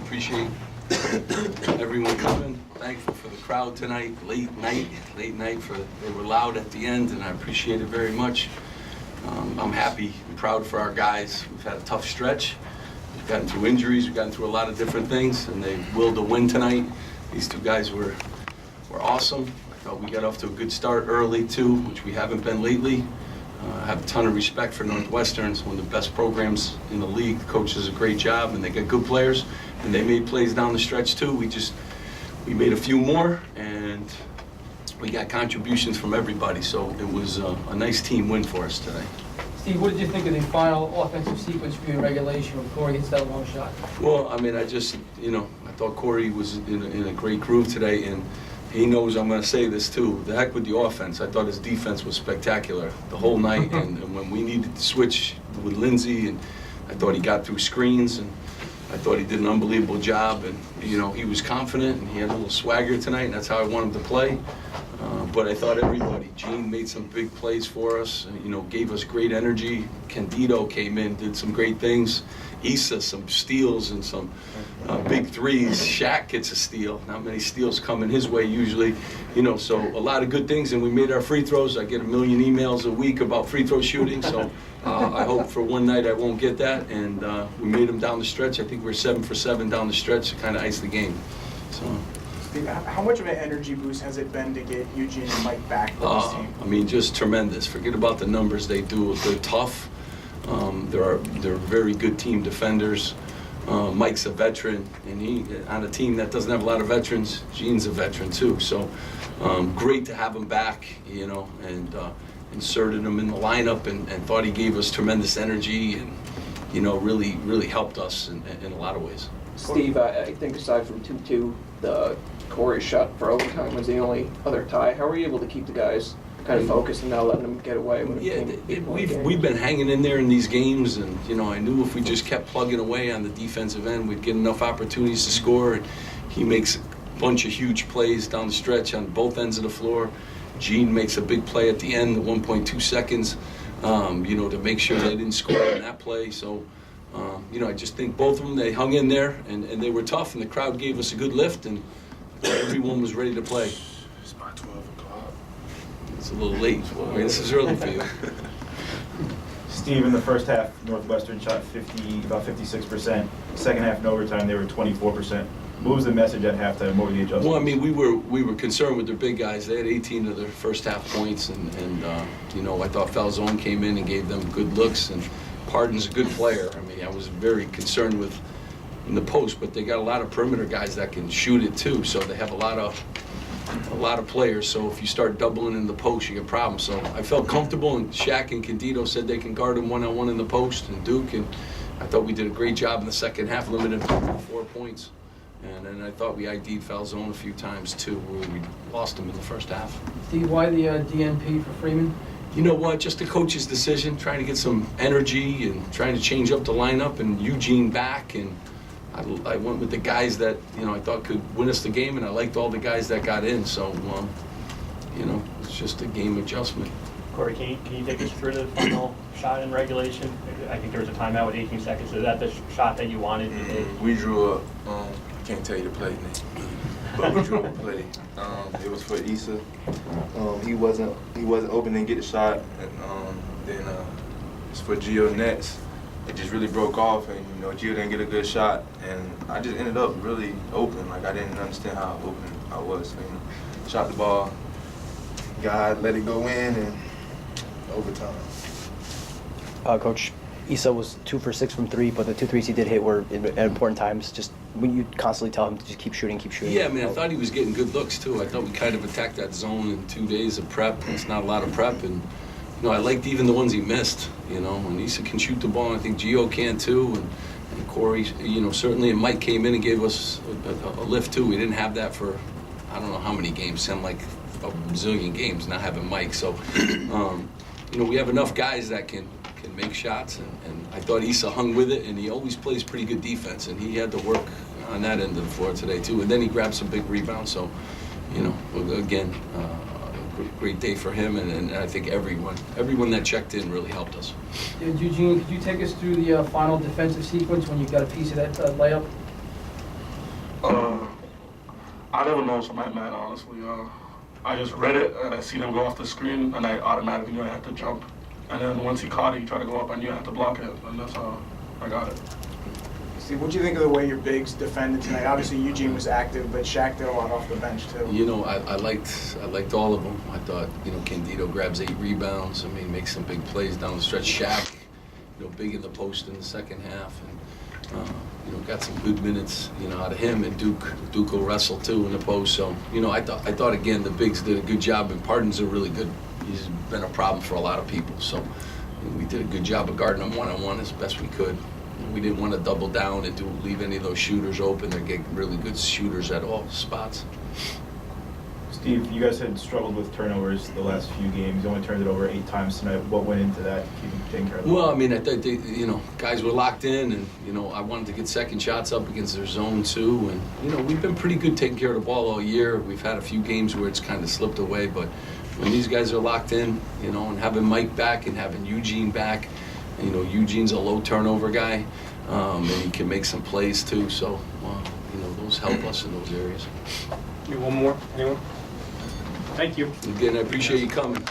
appreciate everyone coming. Thankful for the crowd tonight. Late night. They were loud at the end, and I appreciate it very much. I'm happy and proud for our guys. We've had a tough stretch. We've gotten through injuries. We've gotten through a lot of different things, and they willed to win tonight. These two guys were awesome. I thought we got off to a good start early too, which we haven't been lately. I have a ton of respect for Northwestern. It's one of the best programs in the league. The coach does a great job, and they got good players, and they made plays down the stretch too. We made a few more, and we got contributions from everybody, so it was a nice team win for us today. Steve, what did you think of the final offensive sequence for your regulation when Corey hits that long shot? Well, I mean, I thought Corey was in a great groove today, and he knows I'm going to say this too. The heck with the offense. I thought his defense was spectacular the whole night, and when we needed to switch with Lindsey, and I thought he got through screens, and I thought he did an unbelievable job, and he was confident, and he had a little swagger tonight, and that's how I want him to play. But I thought everybody, Gene made some big plays for us, gave us great energy. Candido came in, did some great things. Issa, some steals and some big threes. Shaq gets a steal. Not many steals coming his way usually. So a lot of good things, and we made our free throws. I get 1 million emails a week about free throw shooting, so I hope for one night I won't get that. And we made them down the stretch. I think we're 7 for 7 down the stretch to kind of ice the game. So. Steve, how much of an energy boost has it been to get Eugene and Mike back for this team? I mean, just tremendous. Forget about the numbers they do. They're tough. They're very good team defenders. Mike's a veteran, and he on a team that doesn't have a lot of veterans. Gene's a veteran too. So great to have him back, and inserted him in the lineup, and thought he gave us tremendous energy, and really helped us in a lot of ways. Steve, I think aside from 2-2, the Corey shot for overtime was the only other tie. How were you able to keep the guys kind of focused and not letting them get away? We've been hanging in there in these games, and I knew if we just kept plugging away on the defensive end, we'd get enough opportunities to score. And he makes a bunch of huge plays down the stretch on both ends of the floor. Gene makes a big play at the end, the 1.2 seconds, to make sure they didn't score on that play. So. I just think both of them, they hung in there, and they were tough, and the crowd gave us a good lift, and everyone was ready to play. It's about 12 o'clock. It's a little late. I mean, this is early for you. Steve, in the first half, Northwestern shot about 56%. Second half in overtime, they were 24%. What was the message at halftime? What were the adjustments? Well, I mean, we were concerned with their big guys. They had 18 of their first half points, and I thought Falzone came in and gave them good looks, and Pardon's a good player. I mean, I was very concerned with in the post, but they got a lot of perimeter guys that can shoot it too. So they have a lot of players. So if you start doubling in the post, you get problems. So I felt comfortable, and Shaq and Candido said they can guard him one-on-one in the post, and Duke, and I thought we did a great job in the second half, limited to 4 points. And then I thought we ID'd Falzone a few times too, where we lost him in the first half. Steve, why the DNP for Freeman? You know what, just the coach's decision, trying to get some energy and trying to change up the lineup, and Eugene back, and I went with the guys that, I thought could win us the game, and I liked all the guys that got in, so, it's just a game adjustment. Corey, can you take us through the final shot in regulation? I think there was a timeout with 18 seconds. Is that the shot that you wanted? We drew up, I can't tell you the play name, but we drew up a play. It was for Issa. He wasn't open and get the shot, and then it's for Gio next. It just really broke off, and Gio didn't get a good shot, and I just ended up really open. Like, I didn't understand how open I was. So, shot the ball, God let it go in, and overtime. Coach, Issa was 2 for 6 from 3, but the 2 threes he did hit were at important times. Just when you constantly tell him to just keep shooting. Yeah, I mean, I thought he was getting good looks too. I thought we kind of attacked that zone in 2 days of prep. It's not a lot of prep, and I liked even the ones he missed. And Issa can shoot the ball, and I think Gio can too, and Corey, certainly. And Mike came in and gave us a lift too. We didn't have that for I don't know how many games. Sound like a bazillion games not having Mike. So, we have enough guys that can make shots, and I thought Issa hung with it, and he always plays pretty good defense, and he had to work on that end of the floor today too. And then he grabbed some big rebounds. So, again, great day for him, and I think everyone that checked in really helped us. Eugene, could you take us through the final defensive sequence when you got a piece of that layup? I never noticed him that bad, honestly. I just read it and I seen him go off the screen and I automatically knew I had to jump. And then once he caught it, he tried to go up, I knew I had to block it, and that's how I got it. Steve, what do you think of the way your bigs defended tonight? Obviously, Eugene was active, but Shaq did a lot off the bench too. You know, I liked all of them. I thought, you know, Candido grabs 8 rebounds. I mean, makes some big plays down the stretch. Shaq, you know, big in the post in the second half, and you know, got some good minutes, you know, out of him. And Duke will wrestle too in the post. So, you know, I thought again the bigs did a good job, and Pardon's a really good. He's been a problem for a lot of people. So, we did a good job of guarding him one-on-one as best we could. We didn't want to double down and leave any of those shooters open. They get really good shooters at all spots. Steve, you guys had struggled with turnovers the last few games. You only turned it over 8 times tonight. What went into that, taking care of the Well, ball? I mean, I thought you know, guys were locked in, and you know, I wanted to get second shots up against their zone too. And you know, we've been pretty good taking care of the ball all year. We've had a few games where it's kind of slipped away, but when these guys are locked in, you know, and having Mike back and having Eugene back, you know, Eugene's a low turnover guy, and he can make some plays too. So, you know, those help us in those areas. Maybe one more, anyone? Thank you. Again, I appreciate you coming.